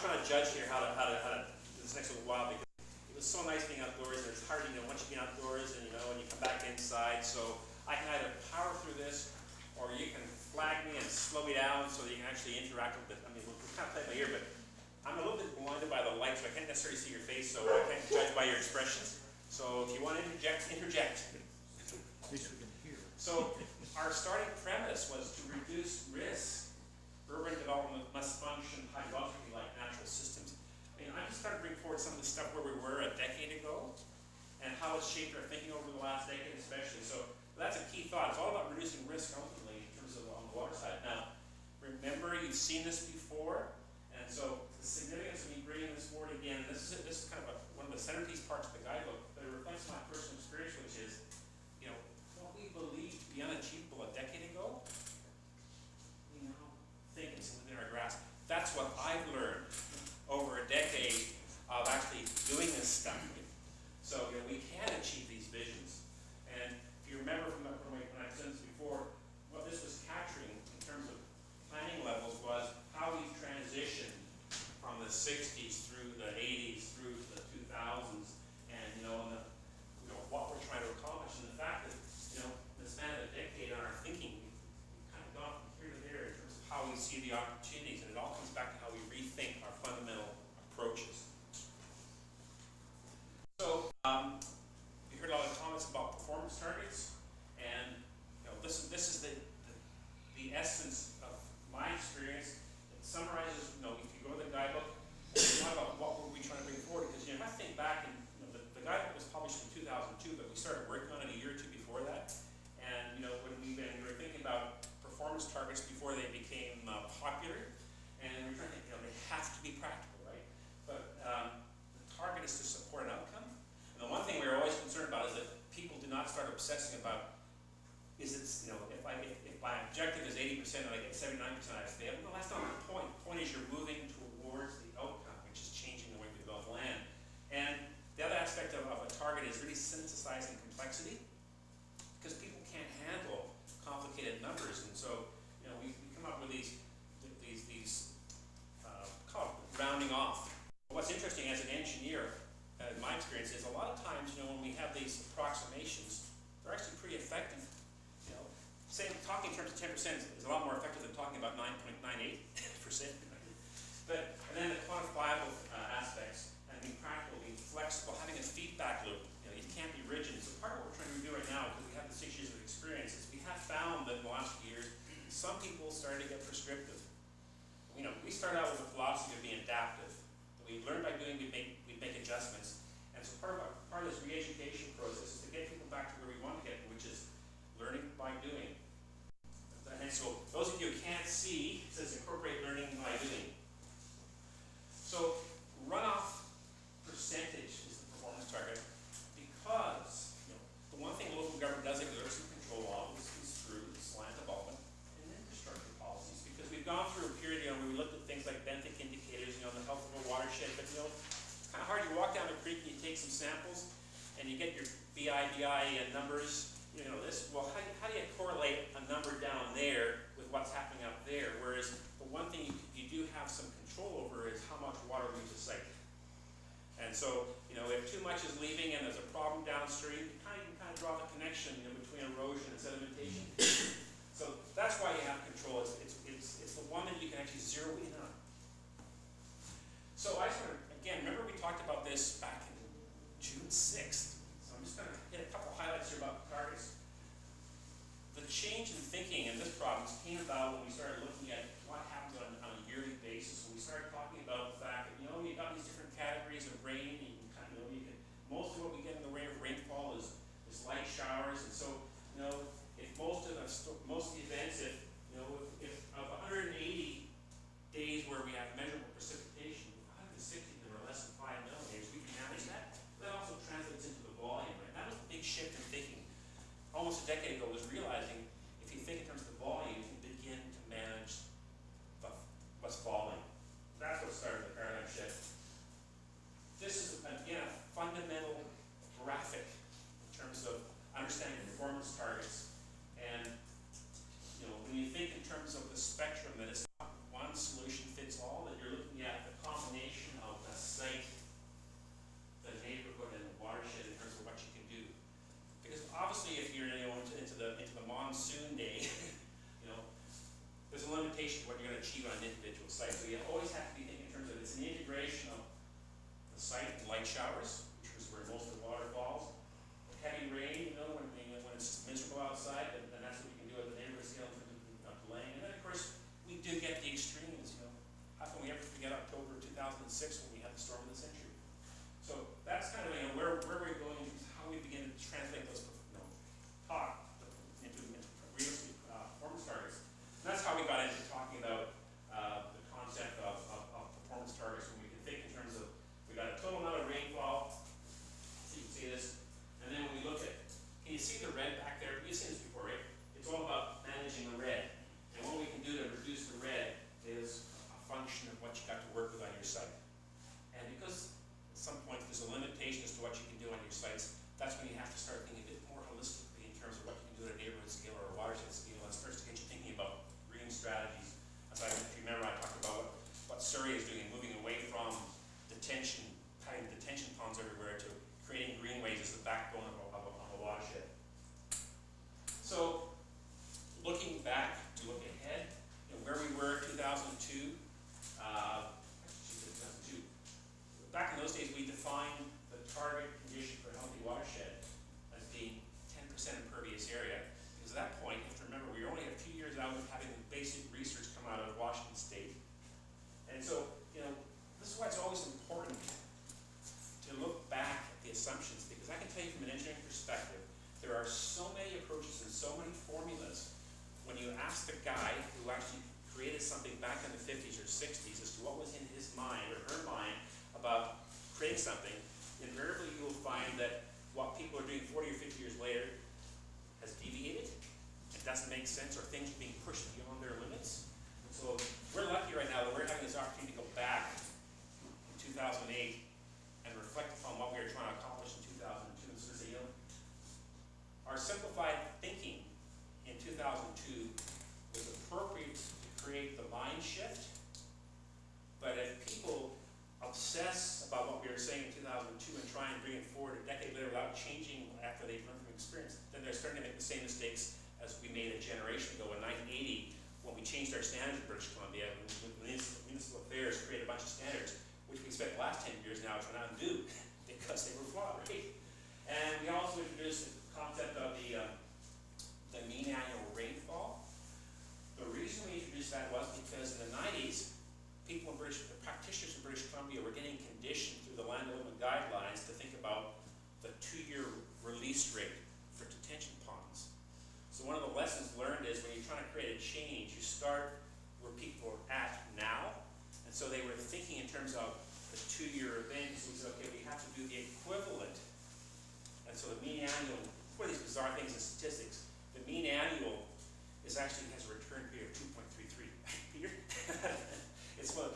trying to judge here how to do this next little while, because it was so nice being outdoors, and it's hard, once you get outdoors and and you come back inside. So I can either power through this, or you can flag me and slow me down so that you can actually interact with it. I mean, we'll kind of play it by ear, but I'm a little bit blinded by the light, so I can't necessarily see your face, so I can't judge by your expressions. So if you want to interject, interject. At least we can hear. So our starting premise was to reduce risk. Urban development must function hydrologically like natural systems. I mean, I just started to bring forward some of the stuff where we were a decade ago and how it's shaped our thinking over the last decade especially. So that's a key thought. It's all about reducing risk ultimately in terms of on the water side. Now, remember, you've seen this before, and so the significance of me bringing this forward again, this is kind of one of the centerpiece parts of the guidebook, but it reflects my personal experience, which is, what we believed to be unachievable a decade ago, we now think it's within our grasp. That's what I've learned over a decade of actually doing this stuff. So we can achieve these visions. And if you remember from when I said this before, what this was capturing in terms of planning levels was how we transitioned from the 60s through the 80s through to the 2000s, and what we're trying to accomplish. And the fact that in the span of a decade on our thinking, we've kind of gone from here to there in terms of how we see the opportunities, and it all comes back to how we rethink our fundamental approaches. So we heard a lot of comments about performance targets, and this is the essence of my experience. It summarizes, if you go to the guidebook, it's not about what were we trying to bring forward, because if I think back, and the guidebook was published in 2002, but we started working on it a year or two before that. And when we were thinking about performance targets before they became popular, and we were trying to think, they have to be practical, right? But the target is to support an outcome. And the one thing we were always concerned about is that people do not start obsessing about, if my objective is 80% and I get 79%, I fail. No, that's not the point. The point is you're moving towards the outcome, which is changing the way we develop land. And the other aspect of a target is really synthesizing complexity, because people can't handle complicated numbers. And so, we come up with these called rounding off. What's interesting as an engineer, in my experience, is a lot of times, when we have these approximations, they're actually pretty effective. Talking in terms of 10% is a lot more effective than talking about 9.98%. And then the quantifiable aspects, and being practical, being flexible, having a feedback loop. You can't be rigid. So part of what we're trying to do right now, because we have the 6 years of experience, is we have found that in the last few years, some people started to get prescriptive. We started out with a philosophy of being adaptive. We learned by doing, we make adjustments. And so part of this re-education process is to get people back to where we want to get, which is learning by doing. And so those of you who can't see, it says incorporate learning by doing. So runoff percentage is the performance target, because the one thing local government does exert some control on is through slant development and infrastructure policies. Because we've gone through a period where we looked at things like benthic indicators, the health of a watershed, but it's kind of hard. You walk down a creek and you take some samples and you get your BI numbers. Well, how do you correlate a number down there with what's happening up there? Whereas the one thing you do have some control over is how much water leaves the site. And so, if too much is leaving and there's a problem downstream, you can kind of draw the connection between erosion and sedimentation. So that's why you have control. It's the one that you can actually zero in on. So I just want to, again, remember we talked about this back in June 6th. So I'm just going to hit a couple highlights here about targets. The change in thinking in this province came about when we started looking at what happens on a yearly basis. When we started talking about the fact that, you've got these different categories of rain, and you can kind of, most of what we get in the way of rainfall is light showers. And so, if most of the events, if of 180 days where we have measurable precipitation, 160 that are less than 5 millimeters, we can manage that. That also translates into the volume, right? That was the big shift in thinking. Almost a decade ago, was realizing if you think in terms of the volume, you can begin to manage what's falling. That's what started the paradigm shift. This is, again, a fundamental graphic in terms of understanding performance targets. And when you think in terms of the spectrum, that it's not one solution fits all, that you're looking at the combination when we had the storm of the century. So that's kind of, you know, where we're going, how we begin to translate those, you know, talk into realistic performance targets. And that's how we got into talking about the concept of performance targets, when we can think in terms of, we got a total amount of rainfall, so you can see this, and then when we look at, can you see the red back there? You've seen this before, right? It's all about managing the red. And what we can do to reduce the red is a function of what you got to work with on your site. And because at some point there's a limitation as to what you can do on your sites, that's when you have to start thinking a bit more holistically in terms of what you can do at a neighborhood scale or a watershed scale, and starts to get you thinking about green strategies. As if you remember, I talked about what Surrey is doing, moving away from detention, cutting detention ponds everywhere, to creating greenways as the backbone of a watershed. So, looking back, to look ahead, you know, where we were in 2002, back in those days we defined the target condition for a healthy watershed as being 10% impervious area. Because at that point, you have to remember, we were only a few years out of having the basic research come out of Washington State. And so, you know, this is why it's always important to look back at the assumptions, because I can tell you from an engineering perspective, there are so many approaches and so many formulas. When you ask the guy who actually created something back in the 50s or 60s as to what was in his mind or her mind about creating something, invariably you will find that what people are doing 40 or 50 years later has deviated, it doesn't make sense, or things are being pushed beyond their limits. And so we're lucky right now that we're having this opportunity to go back in 2008 and reflect upon what we were trying to accomplish in 2002. And so, you know, our simplified thinking in 2002 was appropriate to create the mind shift, but if people obsess about what we were saying in 2002 and try and bring it forward a decade later without changing after they've learned from experience, then they're starting to make the same mistakes as we made a generation ago in 1980 when we changed our standards in British Columbia. Municipal affairs created a bunch of standards, which we spent the last 10 years now trying to undo because they were flawed, right? And we also introduced the concept of the mean annual rainfall. The reason we introduced that was because in the 90s, people in the practitioners in British Columbia were getting conditioned through the land development guidelines to think about the 2-year release rate for detention ponds. So one of the lessons learned is when you're trying to create a change, you start where people are at now. And so they were thinking in terms of the 2-year event. So we said, okay, we have to do the equivalent. And so the mean annual, one of these bizarre things in statistics, the mean annual is actually has a return period of 2.33. Peter? It's what